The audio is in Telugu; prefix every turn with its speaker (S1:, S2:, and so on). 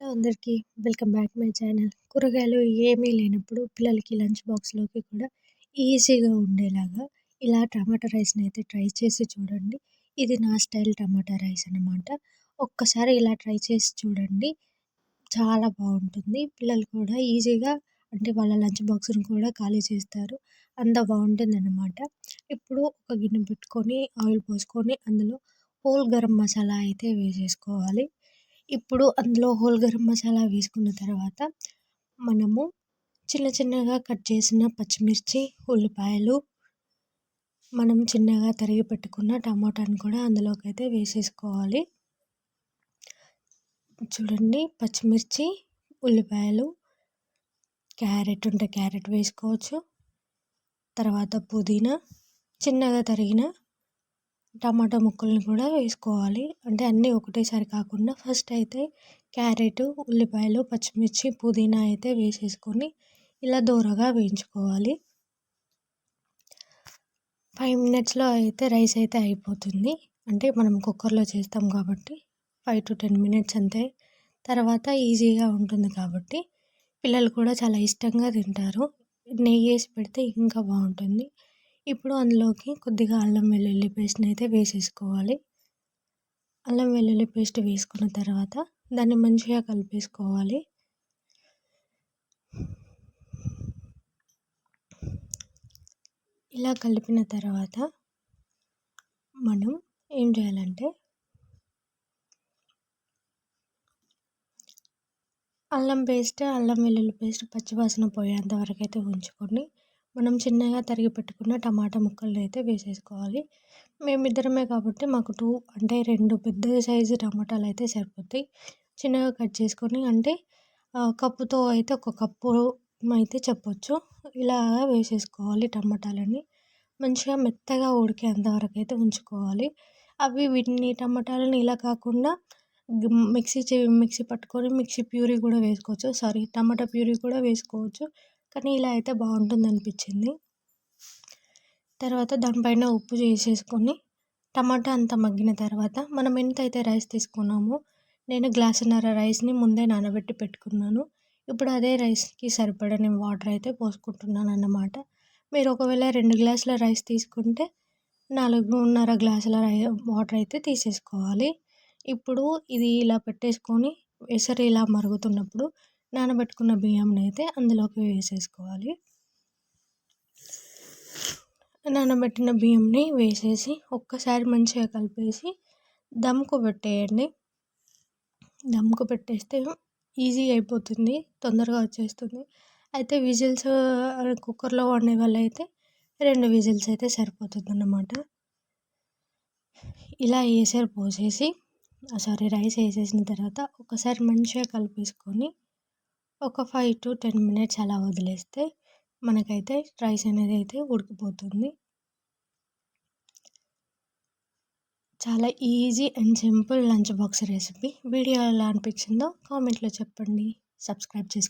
S1: హలో అందరికీ వెల్కమ్ బ్యాక్ మై ఛానల్. కూరగాయలు ఏమీ లేనప్పుడు పిల్లలకి లంచ్ బాక్స్‌లోకి కూడా ఈజీగా ఉండేలాగా ఇలా టమాటా రైస్‌ని అయితే ట్రై చేసి చూడండి. ఇది నా స్టైల్ టమాటా రైస్ అన్నమాట. ఒక్కసారి ఇలా ట్రై చేసి చూడండి. చాలా బావుంటుంది. పిల్లలు కూడా ఈజీగా అంటే వాళ్ళ లంచ్ బాక్స్‌ని కూడా ఖాళీ చేస్తారు. అంత బావుంటుందన్నమాట. ఇప్పుడు ఒక గిన్నె పెట్టుకొని ఆయిల్ పోసుకొని అందులో హోల్ గరం మసాలా అయితే వేసేసుకోవాలి. ఇప్పుడు అందులో హోల్ గరం మసాలా వేసుకున్న తర్వాత మనము చిన్న చిన్నగా కట్ చేసిన పచ్చిమిర్చి, ఉల్లిపాయలు, మనం చిన్నగా తరిగి పెట్టుకున్న టమాటాని కూడా అందులోకైతే వేసేసుకోవాలి. చూడండి పచ్చిమిర్చి, ఉల్లిపాయలు, క్యారెట్ ఉంటే క్యారెట్ వేసుకోవచ్చు. తర్వాత పుదీనా, చిన్నగా తరిగిన టమాటా ముక్కల్ని కూడా వేసుకోవాలి. అంటే అన్నీ ఒకటేసారి కాకుండా ఫస్ట్ అయితే క్యారెట్, ఉల్లిపాయలు, పచ్చిమిర్చి, పుదీనా అయితే వేసేసుకొని ఇలా దోరగా వేయించుకోవాలి. 5 మినిట్స్‌లో అయితే రైస్ అయితే అయిపోతుంది. అంటే మనం కుక్కర్‌లో చేస్తాం కాబట్టి 5-10 మినిట్స్ అంతే. తర్వాత ఈజీగా ఉంటుంది కాబట్టి పిల్లలు కూడా చాలా ఇష్టంగా తింటారు. నెయ్యేసి పెడితే ఇంకా బాగుంటుంది. ఇప్పుడు అందులోకి కొద్దిగా అల్లం వెల్లుల్లి పేస్ట్‌ని అయితే వేసేసుకోవాలి. అల్లం వెల్లుల్లి పేస్ట్ వేసుకున్న తర్వాత దాన్ని మంచిగా కలిపేసుకోవాలి. ఇలా కలిపిన తర్వాత మనం ఏం చేయాలంటే అల్లం వెల్లుల్లి పేస్ట్ పచ్చివాసన పోయేంత వరకు అయితే ఉంచుకొని మనం చిన్నగా తరిగి పెట్టుకున్న టమాటా ముక్కల్ని అయితే వేసేసుకోవాలి. మేమిద్దరమే కాబట్టి మాకు 2 అంటే 2 పెద్ద సైజు టమాటాలు అయితే సరిపోతాయి. చిన్నగా కట్ చేసుకొని అంటే కప్పుతో అయితే ఒక కప్పు అయితే చెప్పొచ్చు. ఇలా వేసేసుకోవాలి టమాటాలని. మంచిగా మెత్తగా ఉడికేంత వరకు అయితే ఉంచుకోవాలి. వీటిని టమాటాలని ఇలా కాకుండా మిక్సీ పట్టుకొని మిక్సీ ప్యూరీ కూడా వేసుకోవచ్చు. టమాటా ప్యూరీ కూడా వేసుకోవచ్చు. కానీ ఇలా అయితే బాగుంటుందనిపించింది. తర్వాత దానిపైన ఉప్పు వేసేసుకొని టమాటా అంతా మగ్గిన తర్వాత మనం ఎంతైతే రైస్ తీసుకున్నామో నేను గ్లాసున్నర రైస్‌ని ముందే నానబెట్టి పెట్టుకున్నాను. ఇప్పుడు అదే రైస్‌కి సరిపడని వాటర్ అయితే పోసుకుంటున్నాను అన్నమాట. మీరు ఒకవేళ 2 గ్లాసుల రైస్ తీసుకుంటే 4.5 గ్లాసుల వాటర్ అయితే తీసేసుకోవాలి. ఇప్పుడు ఇది ఇలా పెట్టేసుకొని ఎసరు ఇలా మరుగుతున్నప్పుడు నానబెట్టుకున్న బియ్యంని అయితే అందులోకి వేసేసుకోవాలి. నానబెట్టిన బియ్యంని వేసేసి ఒక్కసారి మంచిగా కలిపేసి దమ్‌కు పెట్టేయండి. దమ్‌కు పెట్టేస్తే ఈజీ అయిపోతుంది. తొందరగా వచ్చేస్తుంది. అయితే విజిల్స్ కుక్కర్‌లో వండే వాళ్ళైతే 2 విజిల్స్ అయితే సరిపోతుందన్నమాట. ఇలా ఎసరు పోసేసి రైస్ వేసేసిన తర్వాత ఒకసారి మంచిగా కలిపేసుకొని ఒక 5-10 మినిట్స్ అలా వదిలేస్తే మనకైతే రైస్ అనేది అయితే ఉడికిపోతుంది. చాలా easy and simple lunch box recipe. Video ఎలా అనిపించిందో కామెంట్లో చెప్పండి. సబ్స్క్రైబ్ చేసుకోండి.